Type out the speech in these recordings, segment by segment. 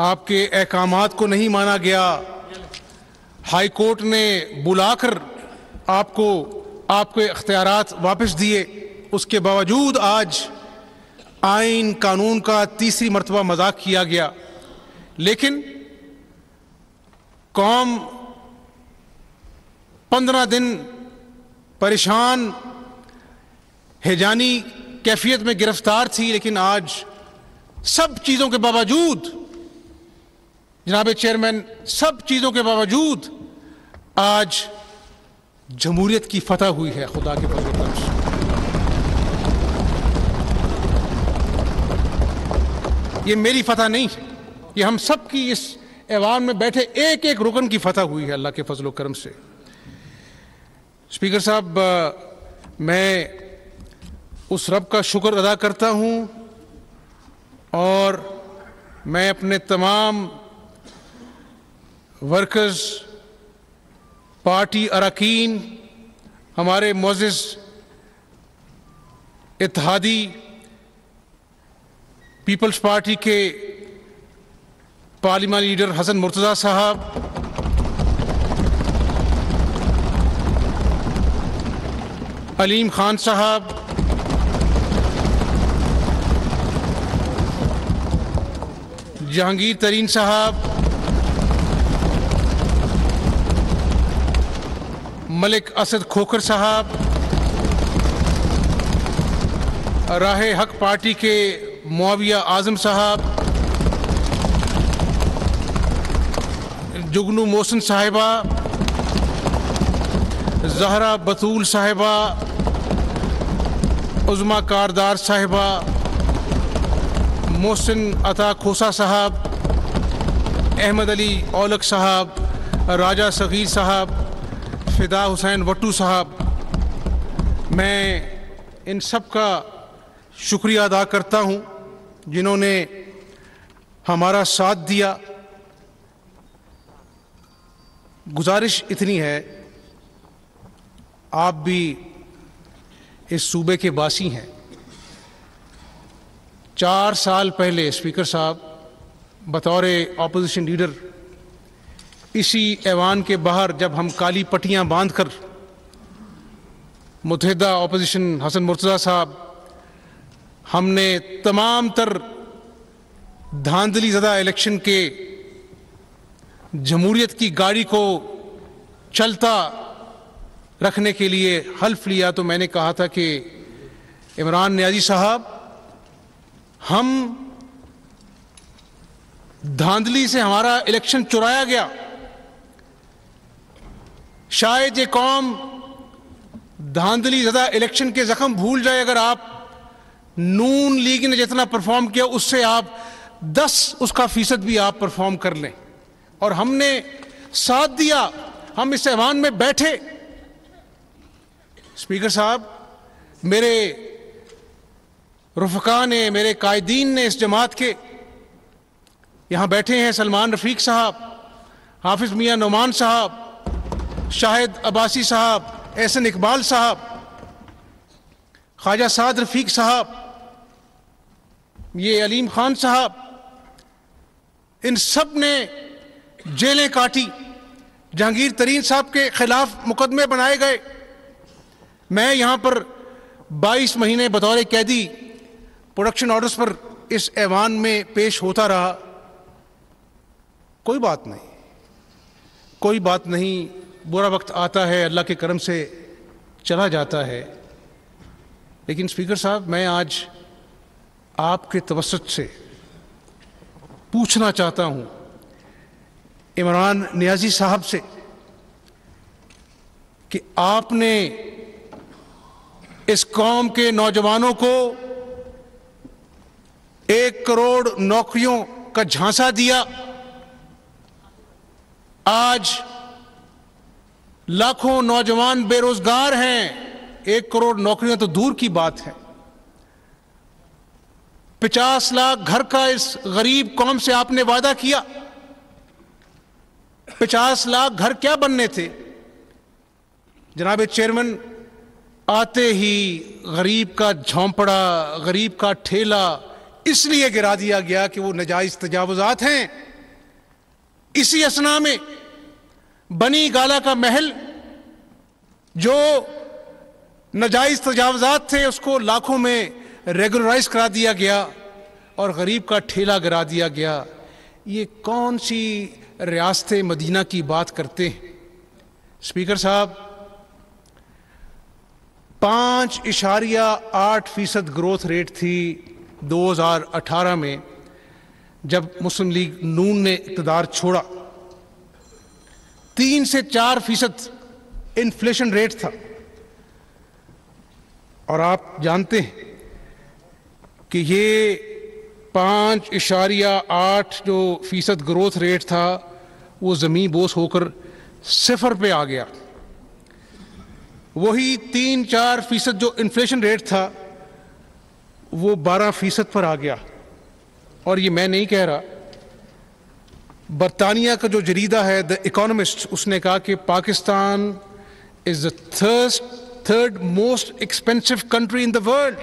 آپ کے احکامات کو نہیں مانا گیا، ہائی کورٹ نے بلا کر آپ کے اختیارات واپس دیے، اس کے باوجود آج آئین قانون کا تیسری مرتبہ مذاق کیا گیا۔ لیکن قوم 15 دن پریشان ہیجانی کیفیت میں گرفتار تھی، لیکن آج سب چیزوں کے باوجود جناب چیئرمین، سب چیزوں کے باوجود آج جمہوریت کی فتح ہوئی ہے خدا کے فضل و کرم سے۔ یہ میری فتح نہیں ہے، یہ ہم سب کی اس ایوان میں بیٹھے ایک ایک رکن کی فتح ہوئی ہے اللہ کے فضل و کرم سے۔ اسپیکر صاحب، میں اس رب کا شکر ادا کرتا ہوں اور میں اپنے تمام ورکرز، پارٹی اراکین، ہمارے معزز اتحادی پیپلز پارٹی کے پارلیمانی لیڈر حسن مرتضیٰ صاحب، علیم خان صاحب، جہانگیر ترین صاحب، ملک اسد کھوکھر صاحب، راہ حق پارٹی کے معاویہ اعظم صاحب، جگنو محسن صاحبہ، زہرا بطول صاحبہ، عظمیٰ کاردار صاحبہ، محسن عطا کھوسا صاحب، احمد علی اولک صاحب، راجہ صغیر صاحب، فدا حسین وٹو صاحب، میں ان سب کا شکریہ ادا کرتا ہوں جنہوں نے ہمارا ساتھ دیا۔ گزارش اتنی ہے، آپ بھی اس صوبے کے باسی ہیں۔ 4 سال پہلے اسپیکر صاحب بطور اپوزیشن لیڈر اسی ایوان کے باہر جب ہم کالی پٹیاں باندھ کر متحدہ اپوزیشن حسن مرتضیٰ صاحب، ہم نے تمام تر دھاندلی زدہ الیکشن کے جمہوریت کی گاڑی کو چلتا رکھنے کے لیے حلف لیا، تو میں نے کہا تھا کہ عمران نیازی صاحب، ہم دھاندلی سے ہمارا الیکشن چرایا گیا، شاید یہ قوم دھاندلی زدہ الیکشن کے زخم بھول جائے اگر آپ نون لیگ نے جتنا پرفارم کیا اس سے آپ 10 اس کا فیصد بھی آپ پرفارم کر لیں، اور ہم نے ساتھ دیا، ہم اس ایوان میں بیٹھے۔ اسپیکر صاحب، میرے رفقا نے، میرے قائدین نے اس جماعت کے یہاں بیٹھے ہیں، سلمان رفیق صاحب، حافظ میاں نعمان صاحب، شاہد عباسی صاحب، احسن اقبال صاحب، خواجہ سعد رفیق صاحب، یہ علیم خان صاحب، ان سب نے جیلیں کاٹی، جہانگیر ترین صاحب کے خلاف مقدمے بنائے گئے، میں یہاں پر 22 مہینے بطور قیدی پروڈکشن آرڈرز پر اس ایوان میں پیش ہوتا رہا۔ کوئی بات نہیں، کوئی بات نہیں، برا وقت آتا ہے، اللہ کے کرم سے چلا جاتا ہے۔ لیکن اسپیکر صاحب، میں آج آپ کے توسط سے پوچھنا چاہتا ہوں عمران نیازی صاحب سے کہ آپ نے اس قوم کے نوجوانوں کو 1 کروڑ نوکریوں کا جھانسا دیا، آج لاکھوں نوجوان بے روزگار ہیں، 1 کروڑ نوکریاں تو دور کی بات ہے، 50 لاکھ گھر کا اس غریب قوم سے آپ نے وعدہ کیا۔ 50 لاکھ گھر کیا بننے تھے جناب چیئرمین؟ آتے ہی غریب کا جھونپڑا، غریب کا ٹھیلا اس لیے گرا دیا گیا کہ وہ ناجائز تجاوزات ہیں۔ اسی اثنا میں بنی گالا کا محل جو ناجائز تجاوزات تھے اس کو لاکھوں میں ریگولرائز کرا دیا گیا اور غریب کا ٹھیلا گرا دیا گیا۔ یہ کون سی ریاست مدینہ کی بات کرتے ہیں؟ اسپیکر صاحب، 5.8% گروتھ ریٹ تھی 2018 میں جب مسلم لیگ نون نے اقتدار چھوڑا۔ 3 سے 4% انفلیشن ریٹ تھا، اور آپ جانتے ہیں کہ یہ 5.8% گروتھ ریٹ تھا وہ زمین بوس ہو کر 0 پہ آ گیا۔ وہی 3-4% جو انفلیشن ریٹ تھا وہ 12% پر آ گیا۔ اور یہ میں نہیں کہہ رہا، برطانیہ کا جو جریدہ ہے دی اکانومسٹ، اس نے کہا کہ Pakistan is the third most expensive country in the world.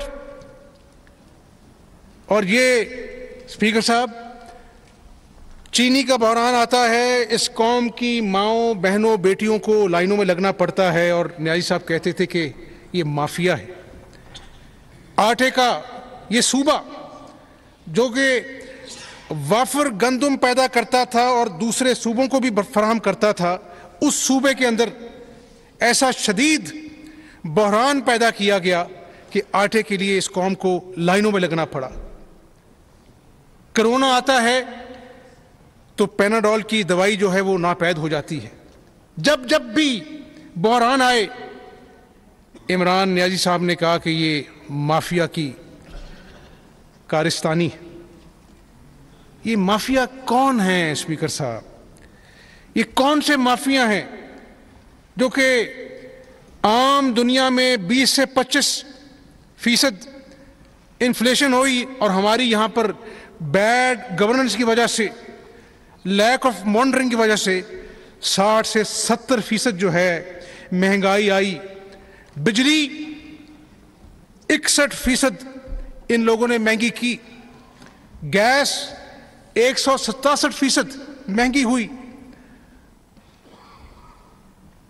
اور یہ اسپیکر صاحب، چینی کا بحران آتا ہے، اس قوم کی ماؤں بہنوں بیٹیوں کو لائنوں میں لگنا پڑتا ہے، اور نیازی صاحب کہتے تھے کہ یہ مافیا ہے۔ آٹے کا یہ صوبہ جو کہ وافر گندم پیدا کرتا تھا اور دوسرے صوبوں کو بھی فراہم کرتا تھا، اس صوبے کے اندر ایسا شدید بحران پیدا کیا گیا کہ آٹے کے لیے اس قوم کو لائنوں میں لگنا پڑا۔ کرونا آتا ہے تو پیناڈول کی دوائی جو ہے وہ ناپید ہو جاتی ہے۔ جب بھی بحران آئے، عمران نیازی صاحب نے کہا کہ یہ مافیا کی کارستانی ہے۔ یہ مافیا کون ہیں اسپیکر صاحب؟ یہ کون سے مافیا ہیں جو کہ عام دنیا میں 20 سے 25% انفلیشن ہوئی اور ہماری یہاں پر بیڈ گورننس کی وجہ سے، لیک آف مانیٹرنگ کی وجہ سے 60 سے 70% جو ہے مہنگائی آئی۔ بجلی 61% ان لوگوں نے مہنگی کی، گیس 167% مہنگی ہوئی،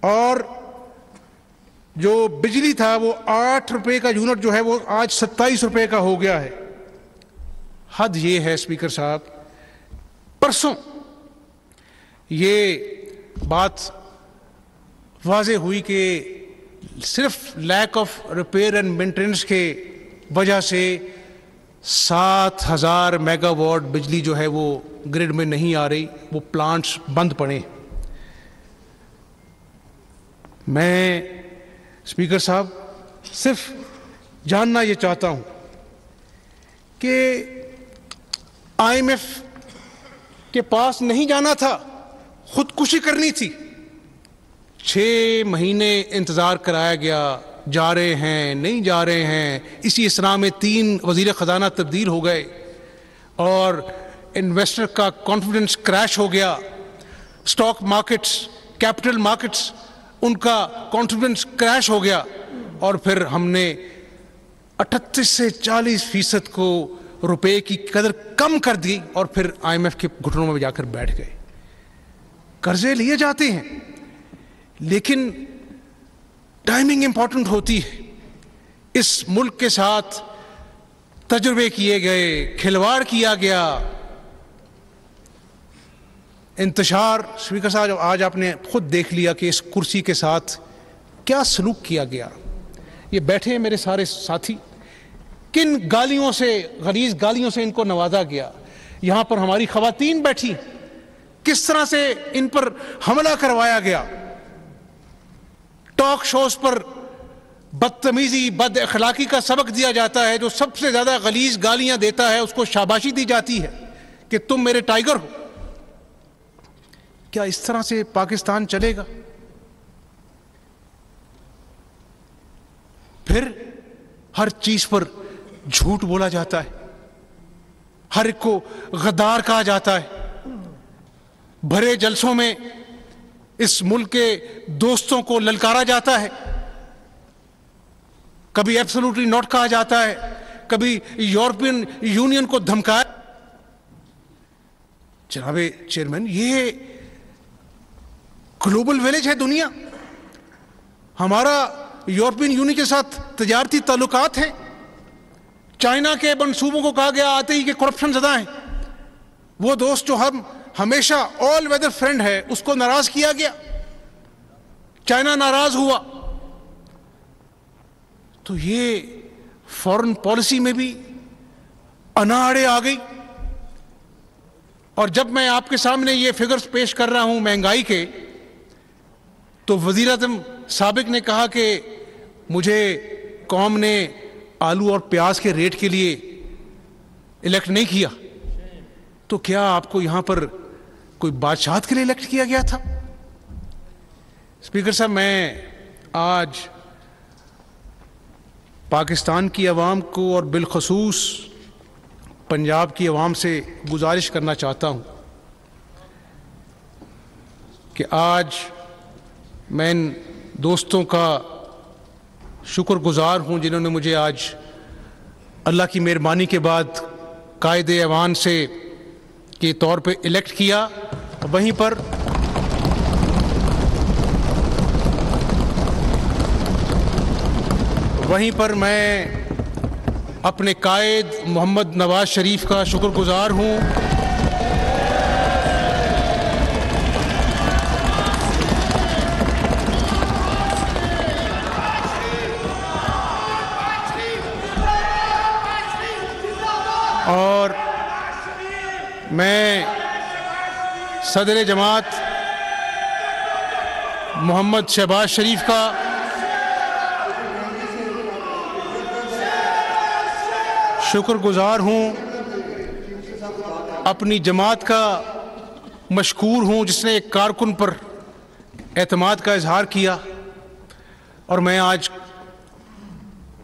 اور جو بجلی تھا وہ 8 روپے کا یونٹ جو ہے وہ آج 27 روپے کا ہو گیا ہے۔ حد یہ ہے اسپیکر صاحب، پرسوں یہ بات واضح ہوئی کہ صرف lack of repair and maintenance کے وجہ سے 7,000 میگا واٹ بجلی جو ہے وہ گرڈ میں نہیں آ رہی، وہ پلانٹس بند پڑے۔ میں اسپیکر صاحب صرف جاننا یہ چاہتا ہوں کہ IMF کے پاس نہیں جانا تھا، خودکشی کرنی تھی۔ 6 مہینے انتظار کرایا گیا، جا رہے ہیں نہیں جا رہے ہیں، اسی اسنا میں 3 وزیر خزانہ تبدیل ہو گئے اور انویسٹر کا کانفیڈنس کریش ہو گیا۔ سٹاک مارکیٹس، کیپٹل مارکیٹس، ان کا کانفیڈنس کریش ہو گیا، اور پھر ہم نے 38 سے 40% کو روپے کی قدر کم کر دی، اور پھر IMF کے گھٹنوں میں جا کر بیٹھ گئے۔ قرضے لیے جاتے ہیں لیکن ٹائمنگ امپورٹنٹ ہوتی ہے۔ اس ملک کے ساتھ تجربے کیے گئے، کھلواڑ کیا گیا، انتشار۔ اسپیکر صاحب، آج آپ نے خود دیکھ لیا کہ اس کرسی کے ساتھ کیا سلوک کیا گیا۔ یہ بیٹھے ہیں میرے سارے ساتھی، کن گالیوں سے، غلیظ گالیوں سے ان کو نوازا گیا۔ یہاں پر ہماری خواتین بیٹھی، کس طرح سے ان پر حملہ کروایا گیا۔ ٹاک شوز پر بدتمیزی، بد اخلاقی کا سبق دیا جاتا ہے۔ جو سب سے زیادہ غلیظ گالیاں دیتا ہے اس کو شاباشی دی جاتی ہے کہ تم میرے ٹائیگر ہو۔ کیا اس طرح سے پاکستان چلے گا؟ پھر ہر چیز پر جھوٹ بولا جاتا ہے، ہر ایک کو غدار کہا جاتا ہے۔ بھرے جلسوں میں اس ملک کے دوستوں کو للکارا جاتا ہے، کبھی ایبسولوٹلی ناٹ کہا جاتا ہے، کبھی یورپین یونین کو دھمکایا. جناب چیئرمین، یہ گلوبل ولیج ہے دنیا. ہمارا یورپین یونین کے ساتھ تجارتی تعلقات ہیں. چائنا کے منصوبوں کو کہا گیا آتے ہی کہ کرپشن زدہ ہیں. وہ دوست جو ہم ہمیشہ آل ویدر فرینڈ ہے، اس کو ناراض کیا گیا. چائنا ناراض ہوا. تو یہ فورن پالیسی میں بھی اناڑے آ گئی. اور جب میں آپ کے سامنے یہ فگرز پیش کر رہا ہوں مہنگائی کے، تو وزیر اعظم سابق نے کہا کہ مجھے قوم نے آلو اور پیاز کے ریٹ کے لیے الیکٹ نہیں کیا. تو کیا آپ کو یہاں پر کوئی بادشاہت کے لیے الیکٹ کیا گیا تھا؟ اسپیکر صاحب، میں آج پاکستان کی عوام کو اور بالخصوص پنجاب کی عوام سے گزارش کرنا چاہتا ہوں کہ آج میں ان دوستوں کا شکر گزار ہوں جنہوں نے مجھے آج اللہ کی مہربانی کے بعد قائد ایوان سے کے طور پہ الیکٹ کیا. وہیں پر میں اپنے قائد محمد نواز شریف کا شکر گزار ہوں اور میں صدر جماعت محمد شہباز شریف کا شکر گزار ہوں. اپنی جماعت کا مشکور ہوں جس نے ایک کارکن پر اعتماد کا اظہار کیا. اور میں آج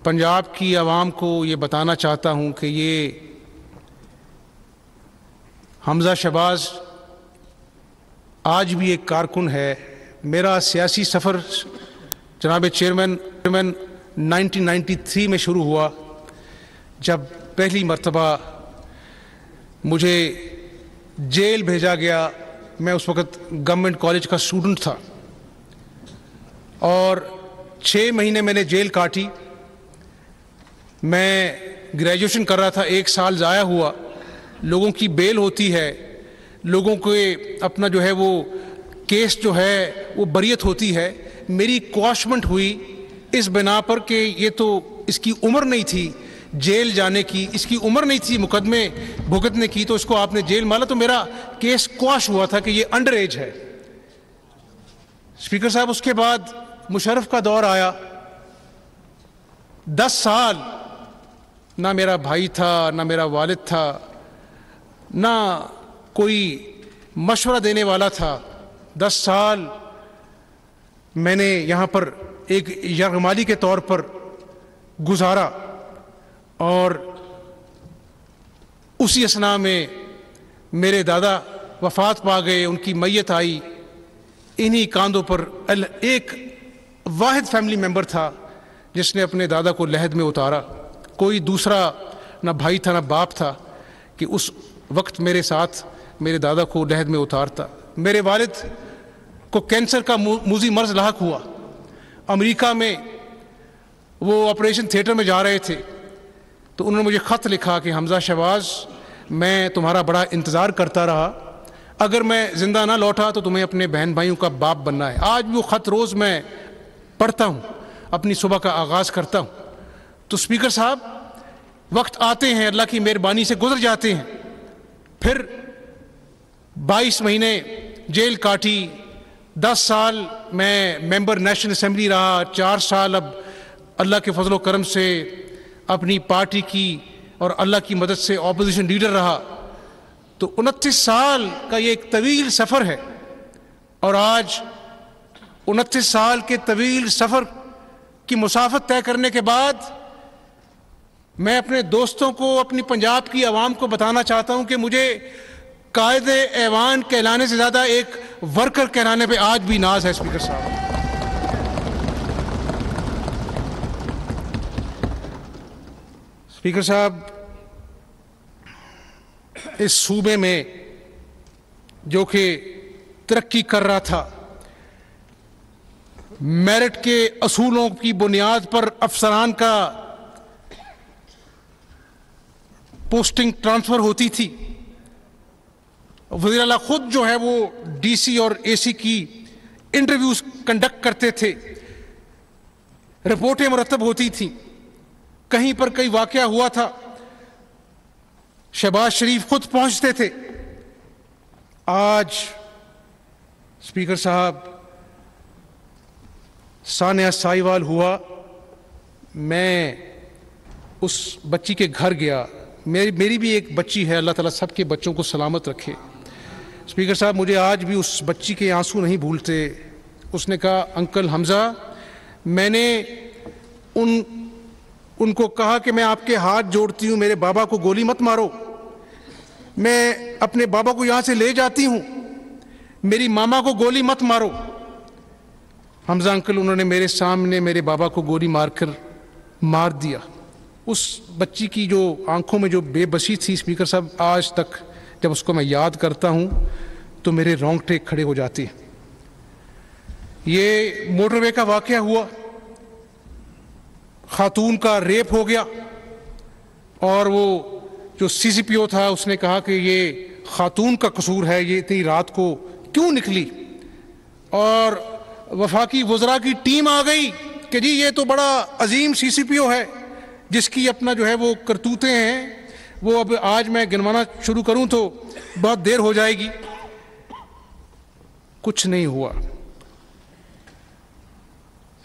پنجاب کی عوام کو یہ بتانا چاہتا ہوں کہ یہ حمزہ شہباز آج بھی ایک کارکن ہے. میرا سیاسی سفر جناب چیئرمین 1993 میں شروع ہوا جب پہلی مرتبہ مجھے جیل بھیجا گیا. میں اس وقت گورنمنٹ کالج کا اسٹوڈنٹ تھا اور 6 مہینے میں نے جیل کاٹی. میں گریجویشن کر رہا تھا، 1 سال ضائع ہوا. لوگوں کی بیل ہوتی ہے، لوگوں کو اپنا جو ہے وہ کیس جو ہے وہ بریت ہوتی ہے. میری کواشمنٹ ہوئی اس بنا پر کہ یہ تو اس کی عمر نہیں تھی جیل جانے کی، اس کی عمر نہیں تھی مقدمے بھگتنے کی، تو اس کو آپ نے جیل مالا. تو میرا کیس کواش ہوا تھا کہ یہ انڈر ایج ہے. اسپیکر صاحب، اس کے بعد مشرف کا دور آیا. 10 سال نہ میرا بھائی تھا، نہ میرا والد تھا، نہ کوئی مشورہ دینے والا تھا. 10 سال میں نے یہاں پر ایک یرغمالی کے طور پر گزارا اور اسی اثناء میں میرے دادا وفات پا گئے، ان کی میت آئی. انہی کاندھوں پر ایک واحد فیملی ممبر تھا جس نے اپنے دادا کو لحد میں اتارا. کوئی دوسرا نہ بھائی تھا نہ باپ تھا کہ اس وقت میرے ساتھ میرے دادا کو لحد میں اتارتا. میرے والد کو کینسر کا موذی مرض لاحق ہوا. امریکہ میں وہ آپریشن تھیٹر میں جا رہے تھے تو انہوں نے مجھے خط لکھا کہ حمزہ شہباز، میں تمہارا بڑا انتظار کرتا رہا، اگر میں زندہ نہ لوٹا تو تمہیں اپنے بہن بھائیوں کا باپ بننا ہے. آج بھی وہ خط روز میں پڑھتا ہوں، اپنی صبح کا آغاز کرتا ہوں. تو اسپیکر صاحب، وقت آتے ہیں اللہ کی مہربانی سے گزر جاتے ہیں. پھر 22 مہینے جیل کاٹی. 10 سال میں ممبر نیشنل اسمبلی رہا. 4 سال اب اللہ کے فضل و کرم سے اپنی پارٹی کی اور اللہ کی مدد سے اپوزیشن لیڈر رہا. تو 29 سال کا یہ ایک طویل سفر ہے. اور آج 29 سال کے طویل سفر کی مسافت طے کرنے کے بعد میں اپنے دوستوں کو، اپنی پنجاب کی عوام کو بتانا چاہتا ہوں کہ مجھے قائد ایوان کہلانے سے زیادہ ایک ورکر کہلانے پہ آج بھی ناز ہے. اسپیکر صاحب، اسپیکر صاحب، اس صوبے میں جو کہ ترقی کر رہا تھا، میرٹ کے اصولوں کی بنیاد پر افسران کا پوسٹنگ ٹرانسفر ہوتی تھی، وزیر اعلیٰ خود جو ہے وہ ڈی سی اور اے سی کی انٹرویوز کنڈکٹ کرتے تھے، رپورٹیں مرتب ہوتی تھیں، کہیں پر کئی واقعہ ہوا تھا شہباز شریف خود پہنچتے تھے۔ آج اسپیکر صاحب ثانیہ سائیوال ہوا، میں اس بچی کے گھر گیا، میری بھی ایک بچی ہے، اللہ تعالیٰ سب کے بچوں کو سلامت رکھے۔ اسپیکر صاحب، مجھے آج بھی اس بچی کے آنسو نہیں بھولتے۔ اس نے کہا، انکل حمزہ، میں نے ان کو کہا کہ میں آپ کے ہاتھ جوڑتی ہوں، میرے بابا کو گولی مت مارو، میں اپنے بابا کو یہاں سے لے جاتی ہوں، میری ماما کو گولی مت مارو۔ حمزہ انکل، انہوں نے میرے سامنے میرے بابا کو گولی مار دیا۔ اس بچی کی جو آنکھوں میں جو بے بسی تھی اسپیکر صاحب، آج تک جب اس کو میں یاد کرتا ہوں تو میرے رونگٹے کھڑے ہو جاتے ہیں۔ یہ موٹر وے کا واقعہ ہوا، خاتون کا ریپ ہو گیا، اور وہ جو سی سی پی او تھا اس نے کہا کہ یہ خاتون کا قصور ہے، یہ اتنی رات کو کیوں نکلی، اور وفاقی وزراء کی ٹیم آ گئی کہ جی یہ تو بڑا عظیم سی سی پی او ہے جس کی اپنا جو ہے وہ کرتوتیں ہیں، وہ اب آج میں گنوانا شروع کروں تو بہت دیر ہو جائے گی۔ کچھ نہیں ہوا۔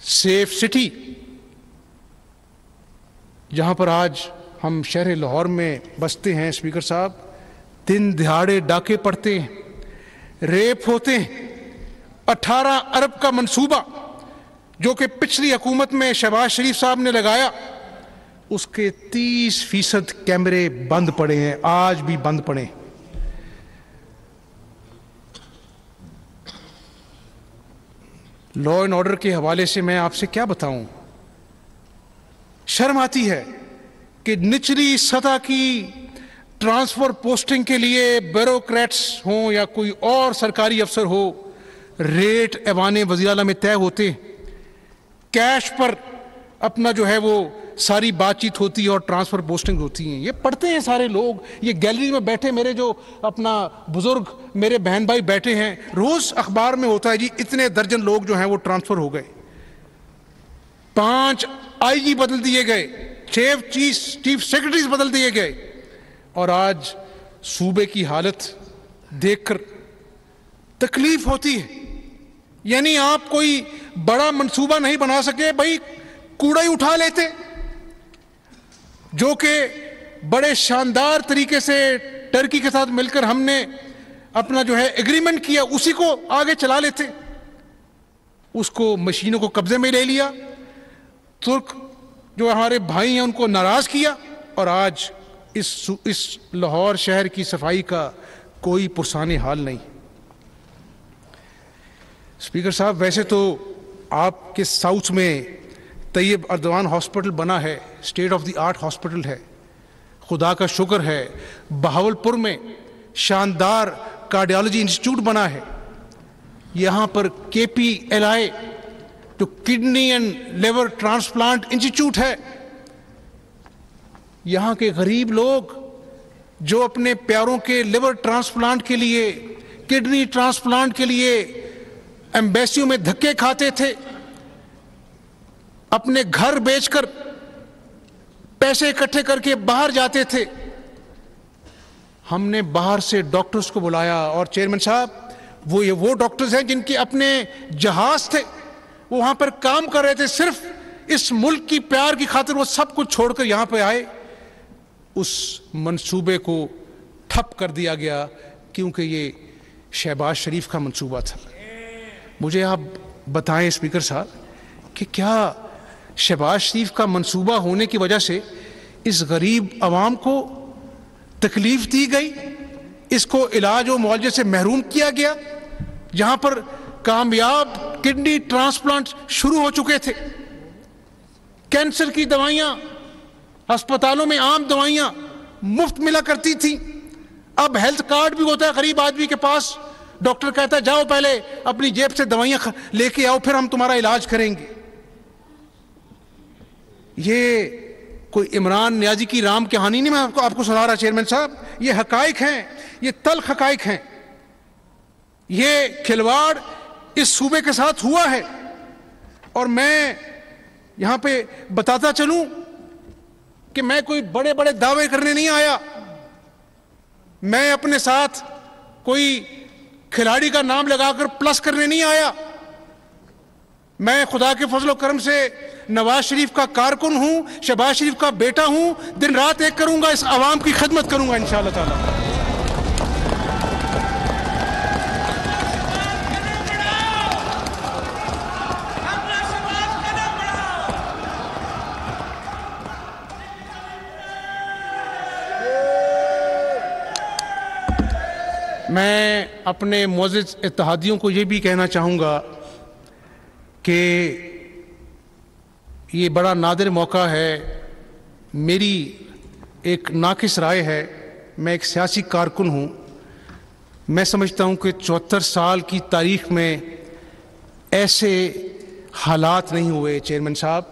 سیف سٹی، جہاں پر آج ہم شہر لاہور میں بستے ہیں اسپیکر صاحب، دن دہاڑے ڈاکے پڑتے ہیں، ریپ ہوتے ہیں۔ 18 ارب کا منصوبہ جو کہ پچھلی حکومت میں شہباز شریف صاحب نے لگایا، اس کے 30% کیمرے بند پڑے ہیں، آج بھی بند پڑے ہیں۔ لا اینڈ آرڈر کے حوالے سے میں آپ سے کیا بتاؤں، شرم آتی ہے کہ نچلی سطح کی ٹرانسفر پوسٹنگ کے لیے بیوروکریٹس ہوں یا کوئی اور سرکاری افسر ہو، ریٹ ایوان وزیر اعلیٰ میں طے ہوتے، کیش پر اپنا جو ہے وہ ساری بات چیت ہوتی ہے اور ٹرانسفر پوسٹنگ ہوتی ہیں۔ یہ پڑھتے ہیں سارے لوگ، یہ گیلری میں بیٹھے میرے جو اپنا بزرگ میرے بہن بھائی بیٹھے ہیں، روز اخبار میں ہوتا ہے جی اتنے درجن لوگ جو ہیں وہ ٹرانسفر ہو گئے، 5 آئی جی بدل دیے گئے، 6 چیف سیکرٹریز بدل دیے گئے، اور آج صوبے کی حالت دیکھ کر تکلیف ہوتی ہے۔ یعنی آپ کوئی بڑا منصوبہ نہیں بنا سکے، بھائی کوڑا ہی اٹھا لیتے، جو کہ بڑے شاندار طریقے سے ٹرکی کے ساتھ مل کر ہم نے اپنا جو ہے ایگریمنٹ کیا، اسی کو آگے چلا لیتے۔ اس کو مشینوں کو قبضے میں لے لیا، ترک جو ہمارے بھائی ہیں ان کو ناراض کیا، اور آج اس لاہور شہر کی صفائی کا کوئی پرسان حال نہیں۔ اسپیکر صاحب، ویسے تو آپ کے ساؤتھ میں طیب اردوان ہاسپٹل بنا ہے، state of the art hospital ہے، خدا کا شکر ہے۔ بہاولپور میں شاندار کارڈیالوجی انسٹیٹیوٹ بنا ہے، یہاں پر کے پی ایل آئی جو kidney and liver transplant institute ہے۔ یہاں کے غریب لوگ جو اپنے پیاروں کے لیور ٹرانسپلانٹ کے لیے، کڈنی ٹرانسپلانٹ کے لیے ایمبیسیوں میں دھکے کھاتے تھے، اپنے گھر بیچ کر پیسے اکٹھے کر کے باہر جاتے تھے، ہم نے باہر سے ڈاکٹرز کو بلایا، اور چیئرمین صاحب وہ ڈاکٹرز ہیں جن کے اپنے جہاز تھے، وہ وہاں پر کام کر رہے تھے، صرف اس ملک کی پیار کی خاطر وہ سب کچھ چھوڑ کر یہاں پہ آئے۔ اس منصوبے کو ٹھپ کر دیا گیا کیونکہ یہ شہباز شریف کا منصوبہ تھا۔ مجھے آپ بتائیں اسپیکر صاحب کہ کیا شہباز شریف کا منصوبہ ہونے کی وجہ سے اس غریب عوام کو تکلیف دی گئی، اس کو علاج و معالجے سے محروم کیا گیا، جہاں پر کامیاب کڈنی ٹرانسپلانٹ شروع ہو چکے تھے، کینسر کی دوائیاں ہسپتالوں میں عام دوائیاں مفت ملا کرتی تھیں، اب ہیلتھ کارڈ بھی ہوتا ہے غریب آدمی کے پاس، ڈاکٹر کہتا ہے جاؤ پہلے اپنی جیب سے دوائیاں لے کے آؤ پھر ہم تمہارا علاج کریں گے۔ یہ کوئی عمران نیازی کی رام کہانی نہیں میں آپ کو سنا رہا چیئرمین صاحب، یہ حقائق ہیں، یہ تلخ حقائق ہیں۔ یہ کھلواڑ اس صوبے کے ساتھ ہوا ہے، اور میں یہاں پہ بتاتا چلوں کہ میں کوئی بڑے بڑے دعوے کرنے نہیں آیا، میں اپنے ساتھ کوئی کھلاڑی کا نام لگا کر پلس کرنے نہیں آیا، میں خدا کے فضل و کرم سے نواز شریف کا کارکن ہوں، شہباز شریف کا بیٹا ہوں، دن رات ایک کروں گا، اس عوام کی خدمت کروں گا انشاءاللہ تعالی۔ میں اپنے معزز اتحادیوں کو یہ بھی کہنا چاہوں گا کہ یہ بڑا نادر موقع ہے، میری ایک ناقص رائے ہے، میں ایک سیاسی کارکن ہوں، میں سمجھتا ہوں کہ 74 سال کی تاریخ میں ایسے حالات نہیں ہوئے چیئرمین صاحب۔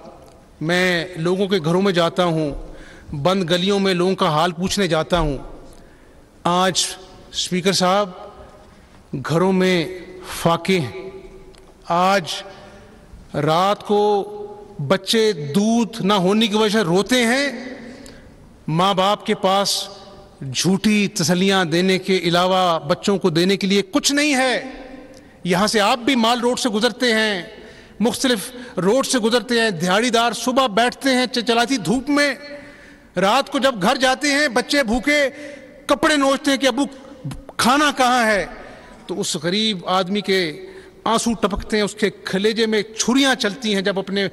میں لوگوں کے گھروں میں جاتا ہوں، بند گلیوں میں لوگوں کا حال پوچھنے جاتا ہوں، آج اسپیکر صاحب گھروں میں فاقے ہیں، آج رات کو بچے دودھ نہ ہونے کی وجہ سے روتے ہیں، ماں باپ کے پاس جھوٹی تسلیاں دینے کے علاوہ بچوں کو دینے کے لیے کچھ نہیں ہے۔ یہاں سے آپ بھی مال روڈ سے گزرتے ہیں، مختلف روڈ سے گزرتے ہیں، دہاڑی دار صبح بیٹھتے ہیں چلاتی دھوپ میں، رات کو جب گھر جاتے ہیں بچے بھوکے کپڑے نوچتے ہیں کہ ابو کھانا کہاں ہے، تو اس غریب آدمی کے آنسو ٹپکتے ہیں، اس کے کلیجے میں چھریاں چلتی ہیں جب اپنے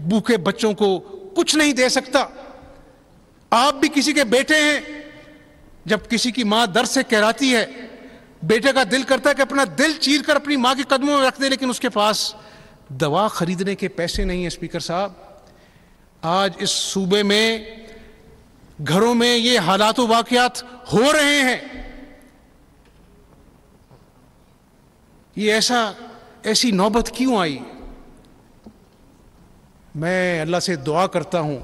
بھوکے بچوں کو کچھ نہیں دے سکتا۔ آپ بھی کسی کے بیٹے ہیں، جب کسی کی ماں درد سے کہراتی ہے، بیٹے کا دل کرتا ہے کہ اپنا دل چیر کر اپنی ماں کے قدموں میں رکھ دے، لیکن اس کے پاس دوا خریدنے کے پیسے نہیں ہیں۔ اسپیکر صاحب آج اس صوبے میں گھروں میں یہ حالات و واقعات ہو رہے ہیں، یہ ایسی نوبت کیوں آئی؟ میں اللہ سے دعا کرتا ہوں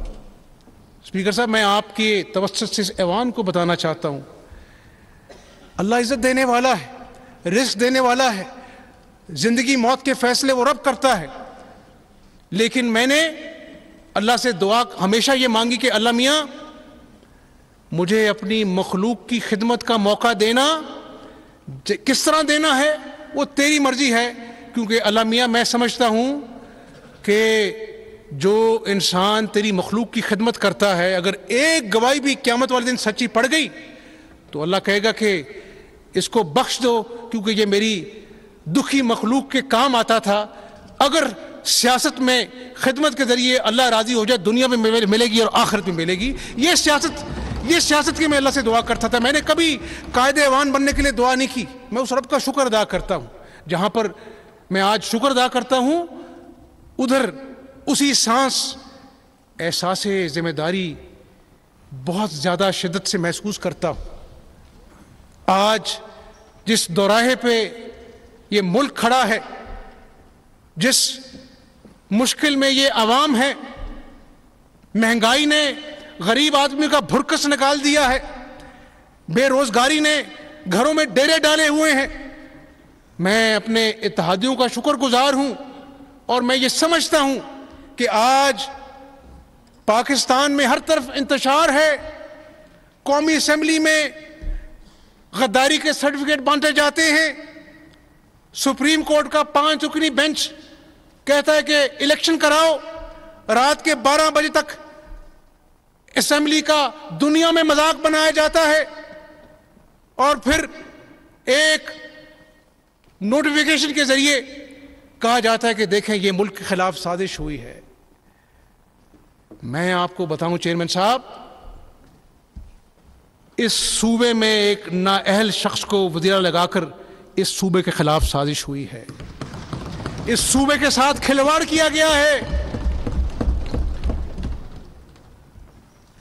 اسپیکر صاحب، میں آپ کے توسط سے اس ایوان کو بتانا چاہتا ہوں، اللہ عزت دینے والا ہے، رزق دینے والا ہے، زندگی موت کے فیصلے وہ رب کرتا ہے، لیکن میں نے اللہ سے دعا ہمیشہ یہ مانگی کہ اللہ میاں مجھے اپنی مخلوق کی خدمت کا موقع دینا، کس طرح دینا ہے وہ تیری مرضی ہے، کیونکہ اللہ میاں میں سمجھتا ہوں کہ جو انسان تیری مخلوق کی خدمت کرتا ہے، اگر ایک گواہی بھی قیامت والے دن سچی پڑ گئی تو اللہ کہے گا کہ اس کو بخش دو، کیونکہ یہ میری دکھی مخلوق کے کام آتا تھا۔ اگر سیاست میں خدمت کے ذریعے اللہ راضی ہو جائے، دنیا میں ملے گی اور آخرت میں ملے گی، یہ سیاست کی میں اللہ سے دعا کرتا تھا۔ میں نے کبھی قائد ایوان بننے کے لیے دعا نہیں کی، میں اس رب کا شکر ادا کرتا ہوں۔ جہاں پر میں آج شکر ادا کرتا ہوں، ادھر اسی سانس احساس ذمہ داری بہت زیادہ شدت سے محسوس کرتا ہوں۔ آج جس دوراہے پہ یہ ملک کھڑا ہے، جس مشکل میں یہ عوام ہے، مہنگائی نے غریب آدمی کا بھرکس نکال دیا ہے، بے روزگاری نے گھروں میں ڈیرے ڈالے ہوئے ہیں، میں اپنے اتحادیوں کا شکر گزار ہوں، اور میں یہ سمجھتا ہوں کہ آج پاکستان میں ہر طرف انتشار ہے، قومی اسمبلی میں غداری کے سرٹیفکیٹ بانٹے جاتے ہیں، سپریم کورٹ کا 5 رکنی بینچ کہتا ہے کہ الیکشن کراؤ، رات کے 12 بجے تک اسمبلی کا دنیا میں مذاق بنایا جاتا ہے، اور پھر ایک نوٹیفیکیشن کے ذریعے کہا جاتا ہے کہ دیکھیں یہ ملک کے خلاف سازش ہوئی ہے۔ میں آپ کو بتاؤں چیئرمین صاحب، اس صوبے میں ایک نااہل شخص کو وزیرہ لگا کر اس صوبے کے خلاف سازش ہوئی ہے، اس صوبے کے ساتھ کھلواڑ کیا گیا ہے۔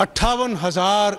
58,000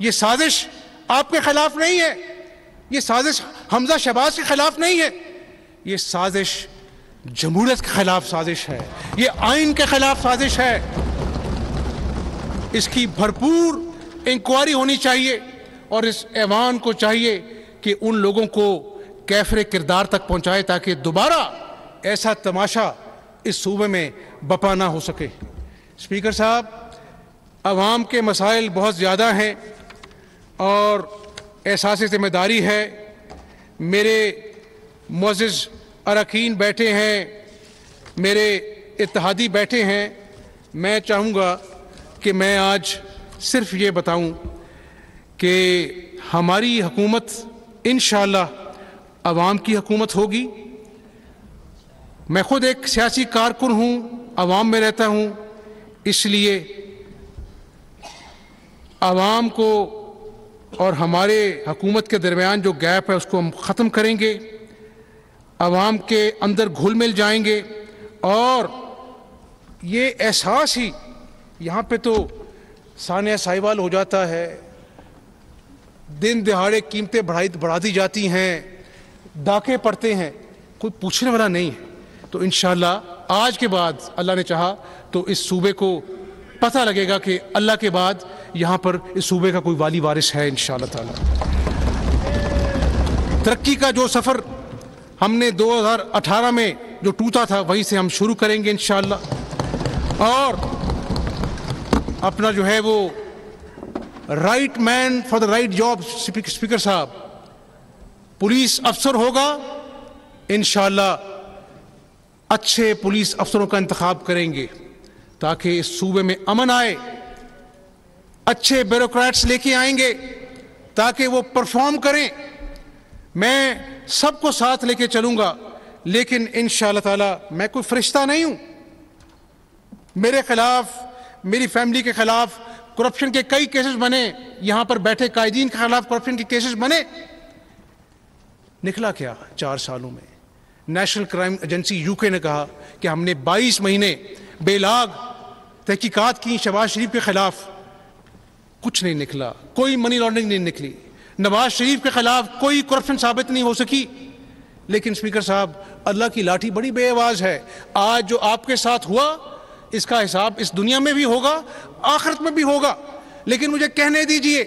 یہ سازش آپ کے خلاف نہیں ہے، یہ سازش حمزہ شہباز کے خلاف نہیں ہے، یہ سازش جمہوریت کے خلاف سازش ہے، یہ آئین کے خلاف سازش ہے۔ اس کی بھرپور انکوائری ہونی چاہیے اور اس ایوان کو چاہیے کہ ان لوگوں کو کیفر کردار تک پہنچائے تاکہ دوبارہ ایسا تماشا اس صوبے میں بپا نہ ہو سکے۔ اسپیکر صاحب، عوام کے مسائل بہت زیادہ ہیں اور احساس ذمہ داری ہے۔ میرے معزز اراکین بیٹھے ہیں، میرے اتحادی بیٹھے ہیں، میں چاہوں گا کہ میں آج صرف یہ بتاؤں کہ ہماری حکومت انشاءاللہ عوام کی حکومت ہوگی۔ میں خود ایک سیاسی کارکن ہوں، عوام میں رہتا ہوں، اس لیے عوام کو اور ہمارے حکومت کے درمیان جو گیپ ہے اس کو ہم ختم کریں گے، عوام کے اندر گھل مل جائیں گے، اور یہ احساس ہی یہاں پہ تو سانحہ ساہیوال ہو جاتا ہے، دن دہاڑے قیمتیں بڑھا دی جاتی ہیں، ڈاکے پڑتے ہیں، کوئی پوچھنے والا نہیں ہے۔ تو انشاءاللہ آج کے بعد اللہ نے چاہا تو اس صوبے کو پتہ لگے گا کہ اللہ کے بعد یہاں پر اس صوبے کا کوئی والی وارث ہے انشاءاللہ تعالی۔ ترقی کا جو سفر ہم نے 2018 میں جو ٹوٹا تھا وہیں سے ہم شروع کریں گے انشاءاللہ، اور اپنا جو ہے وہ right man for the right job, speaker صاحب، پولیس افسر ہوگا انشاءاللہ، اچھے پولیس افسروں کا انتخاب کریں گے تاکہ اس صوبے میں امن آئے، اچھے بیوروکریٹس لے کے آئیں گے تاکہ وہ پرفارم کریں۔ میں سب کو ساتھ لے کے چلوں گا، لیکن انشاءاللہ تعالی میں کوئی فرشتہ نہیں ہوں۔ میرے خلاف، میری فیملی کے خلاف کرپشن کے کئی کیسز بنے، یہاں پر بیٹھے قائدین کے خلاف کرپشن کے کیسز بنے، نکلا کیا 4 سالوں میں؟ نیشنل کرائم ایجنسی یو کے نے کہا کہ ہم نے 22 مہینے بے لاگ تحقیقات کی شہباز شریف کے خلاف، کچھ نہیں نکلا، کوئی منی لانڈرنگ نہیں نکلی، نواز شریف کے خلاف کوئی کرپشن ثابت نہیں ہو سکی۔ لیکن اسپیکر صاحب، اللہ کی لاٹھی بڑی بے آواز ہے، آج جو آپ کے ساتھ ہوا اس کا حساب اس دنیا میں بھی ہوگا، آخرت میں بھی ہوگا۔ لیکن مجھے کہنے دیجئے،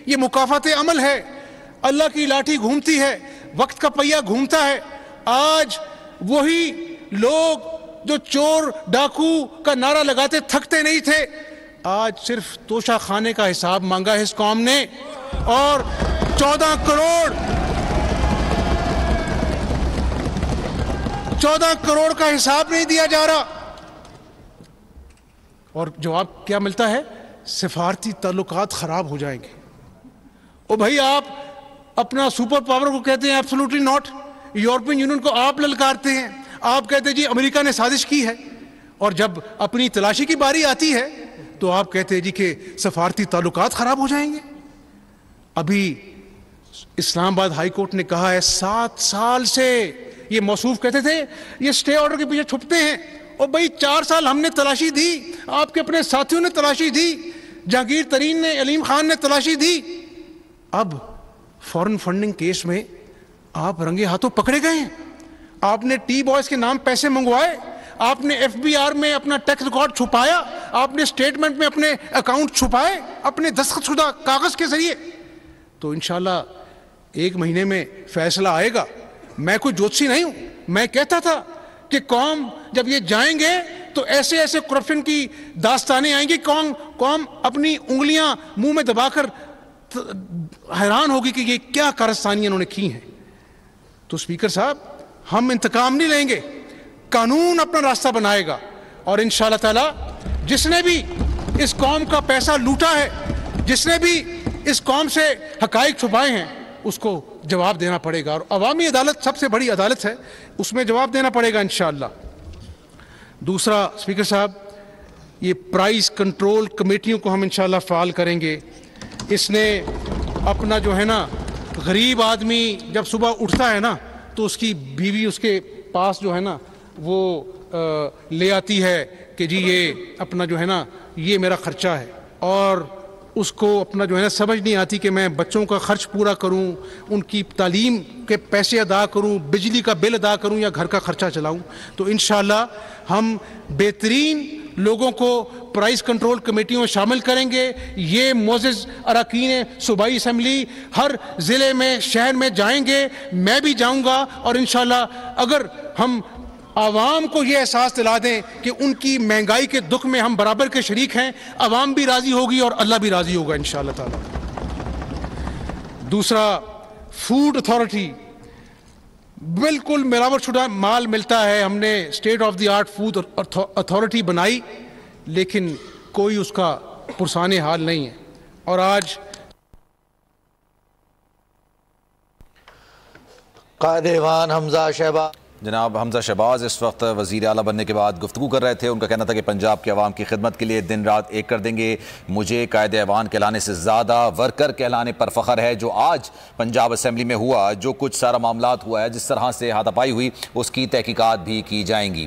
یہ مکافات عمل ہے، اللہ کی لاٹھی گھومتی ہے، وقت کا پہیہ گھومتا ہے۔ آج وہی لوگ جو چور ڈاکو کا نعرہ لگاتے تھکتے نہیں تھے، آج صرف توشہ خانے کا حساب مانگا ہے اس قوم نے، اور 14 کروڑ کا حساب نہیں دیا جا رہا۔ اور جواب کیا ملتا ہے؟ سفارتی تعلقات خراب ہو جائیں گے۔ او بھائی، آپ اپنا سپر پاور کو کہتے ہیں ایبسولوٹلی ناٹ، یورپین یونین کو آپ للکارتے ہیں، آپ کہتے ہیں جی امریکہ نے سازش کی ہے، اور جب اپنی تلاشی کی باری آتی ہے تو آپ کہتے ہیں جی کہ سفارتی تعلقات خراب ہو جائیں گے۔ ابھی اسلام آباد ہائی کورٹ نے کہا ہے 7 سال سے یہ موصوف کہتے تھے یہ سٹے آرڈر کے پیچھے چھپتے ہیں، اور بھائی 4 سال ہم نے تلاشی دی، آپ کے اپنے ساتھیوں نے تلاشی دی، جہانگیر ترین نے، علیم خان نے تلاشی دی، اب فورن فنڈنگ کیس میں آپ رنگے ہاتھوں پکڑے گئے ہیں۔ آپ نے ٹی بوائز کے نام پیسے منگوائے، آپ نے ایف بی آر میں اپنا ٹیکس ریکارڈ چھپایا، آپ نے اسٹیٹمنٹ میں اپنے اکاؤنٹ چھپائے اپنے دستخط شدہ کاغذ کے ذریعے۔ تو انشاءاللہ 1 مہینے میں فیصلہ آئے گا۔ میں کوئی جوتسی نہیں ہوں، میں کہتا تھا کہ قوم جب یہ جائیں گے تو ایسے ایسے کرپشن کی داستانیں آئیں گی، قوم اپنی انگلیاں منہ میں دبا کر حیران ہوگی کہ یہ کیا کارستانیاں انہوں نے کی ہیں۔ تو اسپیکر صاحب، ہم انتقام نہیں لیں گے، قانون اپنا راستہ بنائے گا، اور انشاءاللہ تعالی جس نے بھی اس قوم کا پیسہ لوٹا ہے، جس نے بھی اس قوم سے حقائق چھپائے ہیں، اس کو جواب دینا پڑے گا، اور عوامی عدالت سب سے بڑی عدالت ہے، اس میں جواب دینا پڑے گا انشاءاللہ۔ دوسرا اسپیکر صاحب، یہ پرائز کنٹرول کمیٹیوں کو ہم انشاءاللہ فعال کریں گے۔ اس نے اپنا جو ہے نا، غریب آدمی جب صبح اٹھتا ہے نا تو اس کی بیوی اس کے پاس جو ہے نا وہ لے آتی ہے کہ جی یہ اپنا جو ہے نا یہ میرا خرچہ ہے، اور اس کو اپنا جو ہے نا سمجھ نہیں آتی کہ میں بچوں کا خرچ پورا کروں، ان کی تعلیم کے پیسے ادا کروں، بجلی کا بل ادا کروں یا گھر کا خرچہ چلاؤں، تو انشاءاللہ ہم بہترین لوگوں کو پرائز کنٹرول کمیٹیوں میں شامل کریں گے۔ یہ معزز اراکین صوبائی اسمبلی ہر ضلع میں شہر میں جائیں گے، میں بھی جاؤں گا، اور انشاءاللہ اگر ہم عوام کو یہ احساس دلا دیں کہ ان کی مہنگائی کے دکھ میں ہم برابر کے شریک ہیں، عوام بھی راضی ہوگی اور اللہ بھی راضی ہوگا انشاءاللہ تعالی۔ دوسرا، فوڈ اتھارٹی، بالکل ملاوٹ شدہ مال ملتا ہے، ہم نے state of the art food authority بنائی، لیکن کوئی اس کا پرسان حال نہیں ہے، اور آج قائد ایوان حمزہ شہباز جناب حمزہ شہباز اس وقت وزیر اعلیٰ بننے کے بعد گفتگو کر رہے تھے۔ ان کا کہنا تھا کہ پنجاب کے عوام کی خدمت کے لیے دن رات ایک کر دیں گے، مجھے قائد ایوان کہلانے سے زیادہ ورکر کہلانے پر فخر ہے۔ جو آج پنجاب اسمبلی میں ہوا، جو کچھ سارا معاملات ہوا ہے، جس طرح سے ہاتھا پائی ہوئی، اس کی تحقیقات بھی کی جائیں گی۔